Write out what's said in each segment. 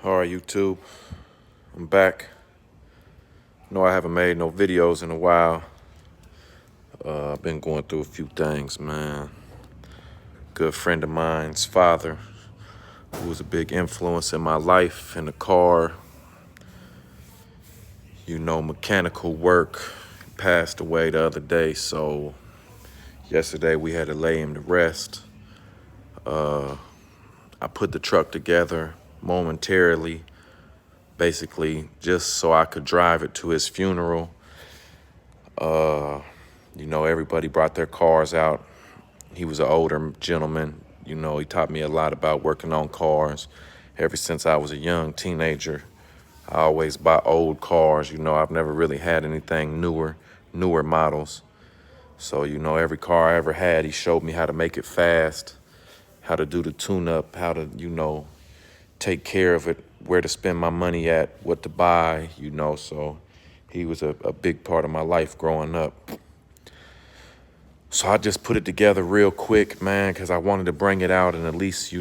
All right, YouTube, I'm back. No, I haven't made no videos in a while. I've been going through a few things, man. Good friend of mine's father, who was a big influence in my life in the car, mechanical work, passed away the other day. So yesterday we had to lay him to rest. I put the truck together momentarily, basically just so I could drive it to his funeral. Everybody brought their cars out. He was an older gentleman. He taught me a lot about working on cars. Ever since I was a young teenager, I always buy old cars. I've never really had anything newer models. So, every car I ever had, he showed me how to make it fast, how to do the tune-up, how to, take care of it, where to spend my money at, what to buy, So he was a big part of my life growing up. So I just put it together real quick, man, because I wanted to bring it out and at least,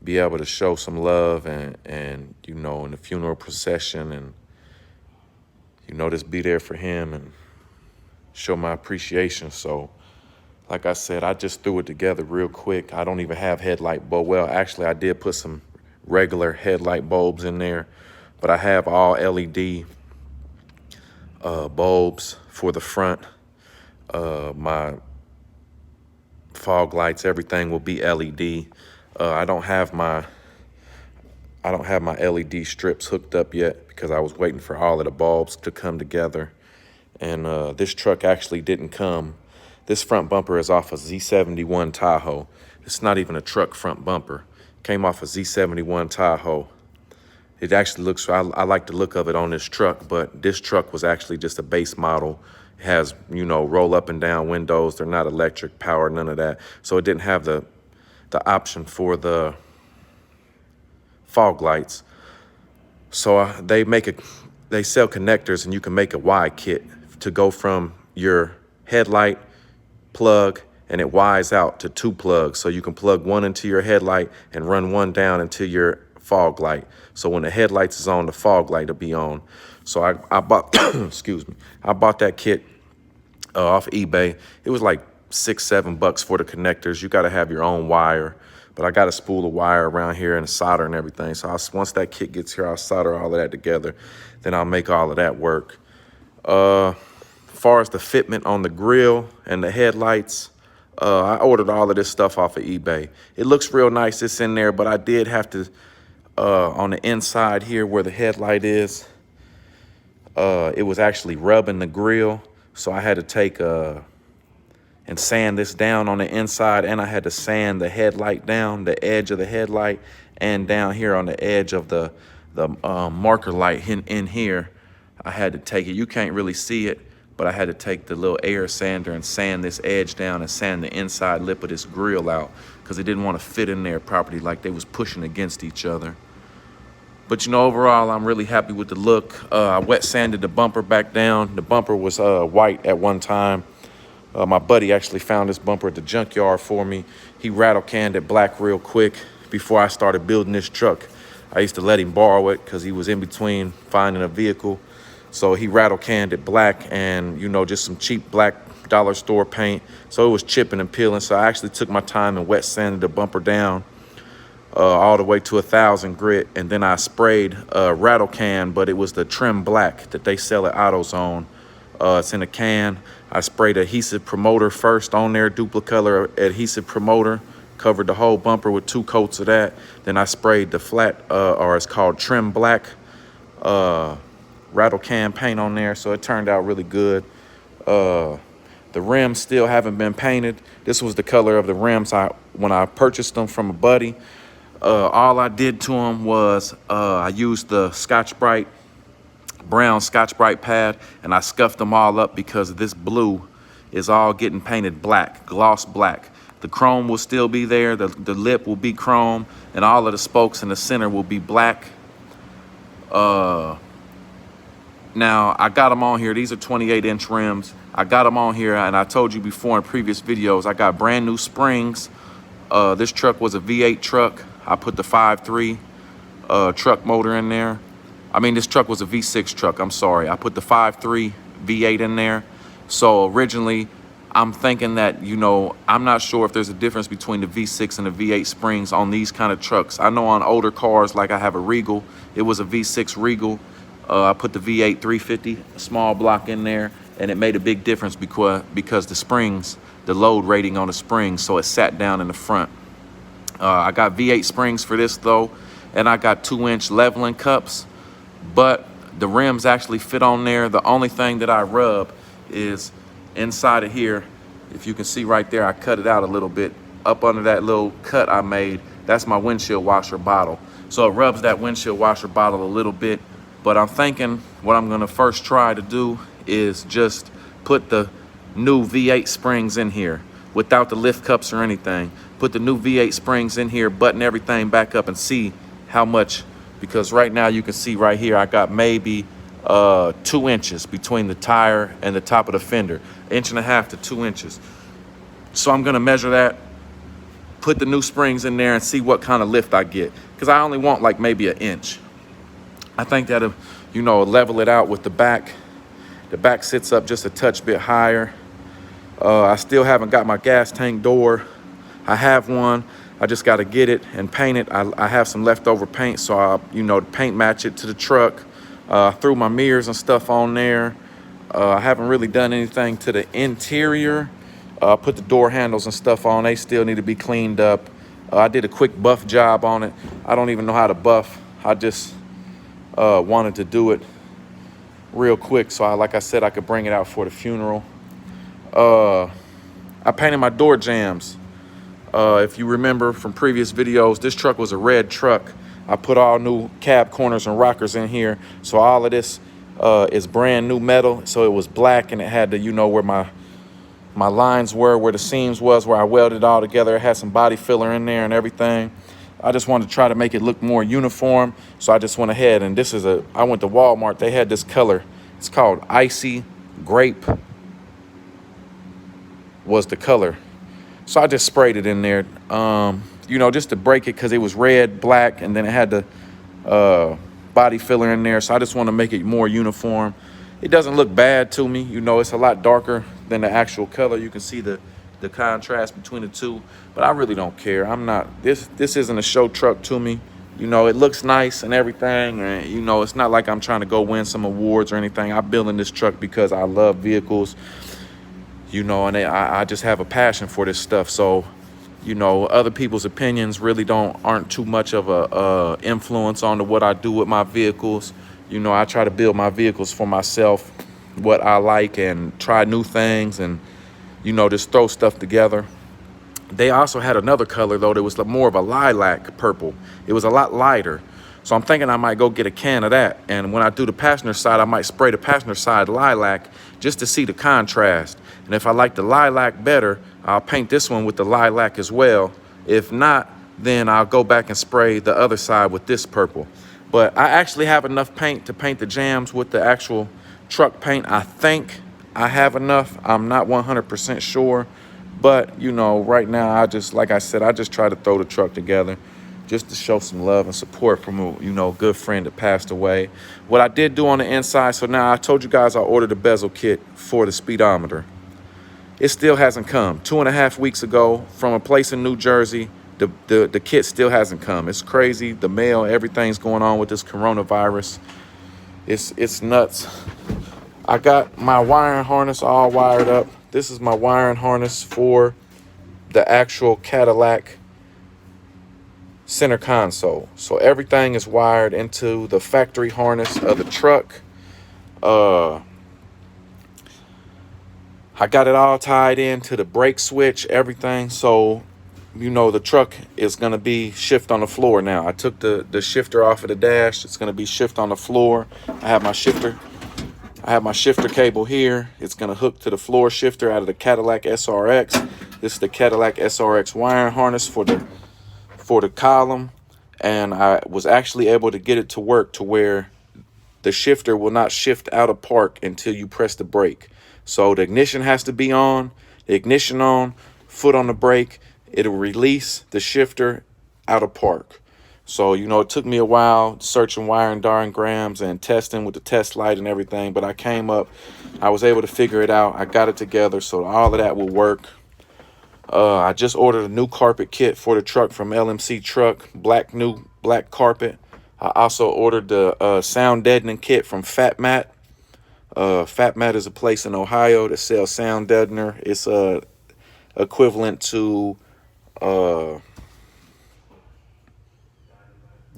be able to show some love and in the funeral procession and, just be there for him and show my appreciation. So, like I said, I just threw it together real quick. I don't even have headlight bulb. Well, actually, I did put some regular headlight bulbs in there, but I have all LED bulbs for the front. My fog lights, everything will be LED. I don't have my LED strips hooked up yet because I was waiting for all of the bulbs to come together. And this truck actually didn't come. This front bumper is off a Z71 Tahoe. It's not even a truck front bumper. Came off a Z71 Tahoe. It actually looks, I like the look of it on this truck, but this truck was actually just a base model. It has, roll up and down windows. They're not electric power, none of that. So it didn't have the option for the fog lights. So they sell connectors, and you can make a Y kit to go from your headlight plug, and it Ys out to 2 plugs. So you can plug one into your headlight and run one down into your fog light. So when the headlights is on, the fog light will be on. So I bought, excuse me, I bought that kit off eBay. It was like $6-7 for the connectors. You got to have your own wire, but I got a spool of wire around here and solder and everything. So once that kit gets here, I'll solder all of that together. Then I'll make all of that work. As far as the fitment on the grill and the headlights, I ordered all of this stuff off of eBay. It looks real nice. It's in there, but I did have to, on the inside here where the headlight is, it was actually rubbing the grill. So I had to take and sand this down on the inside, and I had to sand the headlight down, the edge of the headlight, and down here on the edge of the marker light in here. I had to take it. You can't really see it, but I had to take the little air sander and sand this edge down and sand the inside lip of this grill out because it didn't want to fit in there properly, like they was pushing against each other. But overall, I'm really happy with the look. I wet sanded the bumper back down. The bumper was white at one time. My buddy actually found this bumper at the junkyard for me. He rattle canned it black real quick before I started building this truck. I used to let him borrow it because he was in between finding a vehicle. So he rattle canned it black and, just some cheap black dollar store paint. So it was chipping and peeling. So I actually took my time and wet sanded the bumper down all the way to 1,000 grit. And then I sprayed rattle can, but it was the trim black that they sell at AutoZone. It's in a can. I sprayed adhesive promoter first on there, duplicolor adhesive promoter, covered the whole bumper with 2 coats of that. Then I sprayed the flat, or it's called trim black, rattle can paint on there. So it turned out really good. The rims still haven't been painted. This was the color of the rims when I purchased them from a buddy. All I did to them was I used the Scotch-Brite, brown Scotch-Brite pad, and I scuffed them all up because this blue is all getting painted black, gloss black. The chrome will still be there, the lip will be chrome, and all of the spokes in the center will be black. Now, I got them on here. These are 28-inch rims. I got them on here, and I told you before in previous videos, I got brand new springs. This truck was a V8 truck. I put the 5.3 truck motor in there. I mean, this truck was a V6 truck, I'm sorry. I put the 5.3 V8 in there. So originally, I'm thinking that, you know, I'm not sure if there's a difference between the V6 and the V8 springs on these kind of trucks. I know on older cars, like I have a Regal, it was a V6 Regal. I put the V8 350 small block in there, and it made a big difference because the springs, the load rating on the springs, so it sat down in the front. I got V8 springs for this though, and I got 2-inch leveling cups, but the rims actually fit on there. The only thing that I rub is inside of here. If you can see right there, I cut it out a little bit. Up under that little cut I made, that's my windshield washer bottle. So it rubs that windshield washer bottle a little bit, but I'm thinking what I'm gonna first try to do is just put the new V8 springs in here without the lift cups or anything. Put the new V8 springs in here, button everything back up and see how much, because right now you can see right here, I got maybe 2 inches between the tire and the top of the fender, 1.5 to 2 inches. So I'm gonna measure that, put the new springs in there and see what kind of lift I get. Cause I only want like maybe 1 inch. I think that'll, you know, level it out with the back. The back sits up just a touch bit higher. I still haven't got my gas tank door. I have one. I just got to get it and paint it. I have some leftover paint, so I, you know, paint match it to the truck. Threw my mirrors and stuff on there. I haven't really done anything to the interior. Put the door handles and stuff on. They still need to be cleaned up. I did a quick buff job on it. I don't even know how to buff. I just wanted to do it real quick, so like I said, I could bring it out for the funeral. I painted my door jambs. If you remember from previous videos, this truck was a red truck. I put all new cab corners and rockers in here, so all of this is brand new metal. So it was black, and it had to, you know, where my lines were, where the seams was, where I welded it all together. It had some body filler in there and everything. I just wanted to try to make it look more uniform, so I just went ahead, and this is I went to Walmart. They had this color. It's called Icy Grape was the color. So I just sprayed it in there, you know, just to break it, because it was red, black, and then it had the body filler in there. So I just want to make it more uniform. It doesn't look bad to me. You know, it's a lot darker than the actual color. You can see the contrast between the two, but I really don't care. I'm not, this isn't a show truck to me. You know, it looks nice and everything, and you know, it's not like I'm trying to go win some awards or anything. I'm building this truck because I love vehicles, you know, and I just have a passion for this stuff. So, you know, other people's opinions really aren't too much of a influence on what I do with my vehicles. You know, I try to build my vehicles for myself, what I like, and try new things, and you know, just throw stuff together. They also had another color though that was more of a lilac purple. It was a lot lighter. So I'm thinking I might go get a can of that. And when I do the passenger side, I might spray the passenger side lilac just to see the contrast. And if I like the lilac better, I'll paint this one with the lilac as well. If not, then I'll go back and spray the other side with this purple. But I actually have enough paint to paint the jams with the actual truck paint. I think I have enough. I'm not 100% sure, but you know, right now I just, like I said, I just try to throw the truck together just to show some love and support from a, you know, good friend that passed away. What I did do on the inside, so now I told you guys I ordered a bezel kit for the speedometer. It still hasn't come. 2.5 weeks ago from a place in New Jersey, the kit still hasn't come. It's crazy. The mail, everything's going on with this coronavirus. It's nuts. I got my wiring harness all wired up. This is my wiring harness for the actual Cadillac center console. So everything is wired into the factory harness of the truck. I got it all tied into the brake switch, everything. So, you know, the truck is going to be shift on the floor now. I took the shifter off of the dash. It's going to be shift on the floor. I have my shifter cable here. It's going to hook to the floor shifter out of the Cadillac SRX. This is the Cadillac SRX wiring harness for the column, and I was actually able to get it to work to where the shifter will not shift out of park until you press the brake. So the ignition has to be on, the ignition on, foot on the brake. It'll release the shifter out of park. So, you know, it took me a while searching wire and diagrams and testing with the test light and everything, but I was able to figure it out. I got it together, so all of that will work. I just ordered a new carpet kit for the truck from LMC Truck, new black carpet. I also ordered the sound deadening kit from Fat Mat. Fat Mat is a place in Ohio that sells sound deadener. It's equivalent to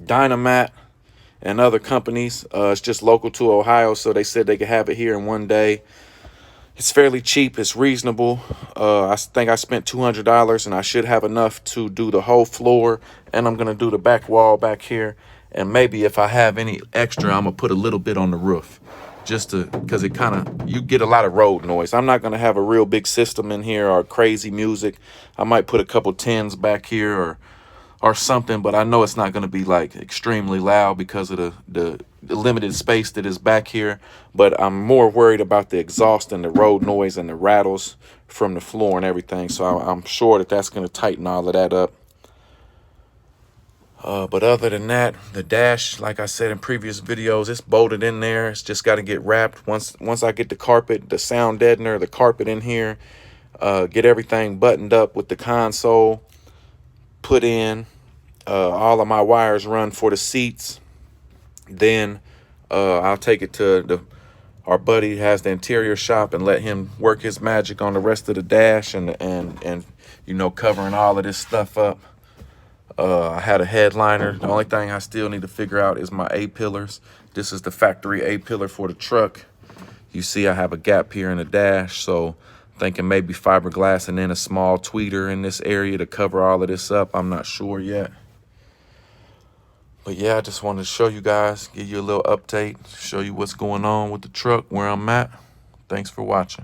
Dynamat and other companies. It's just local to Ohio, so they said they could have it here in one day. It's fairly cheap. It's reasonable. I think I spent $200, and I should have enough to do the whole floor, and I'm going to do the back wall back here. And maybe if I have any extra, I'm going to put a little bit on the roof, just to, because it kind of, you get a lot of road noise. I'm not going to have a real big system in here or crazy music. I might put a couple tins back here or something, but I know it's not going to be like extremely loud because of the limited space that is back here. But I'm more worried about the exhaust and the road noise and the rattles from the floor and everything. So I'm sure that that's going to tighten all of that up. But other than that, the dash, like I said in previous videos, it's bolted in there. It's just got to get wrapped. Once I get the carpet, the sound deadener, the carpet in here, get everything buttoned up with the console put in, all of my wires run for the seats, then I'll take it to our buddy has the interior shop and let him work his magic on the rest of the dash and you know, covering all of this stuff up. I had a headliner. The only thing I still need to figure out is my A-pillars. This is the factory A-pillar for the truck. You see I have a gap here in the dash, so thinking maybe fiberglass and then a small tweeter in this area to cover all of this up. I'm not sure yet. But yeah, I just wanted to show you guys, give you a little update, show you what's going on with the truck, where I'm at. Thanks for watching.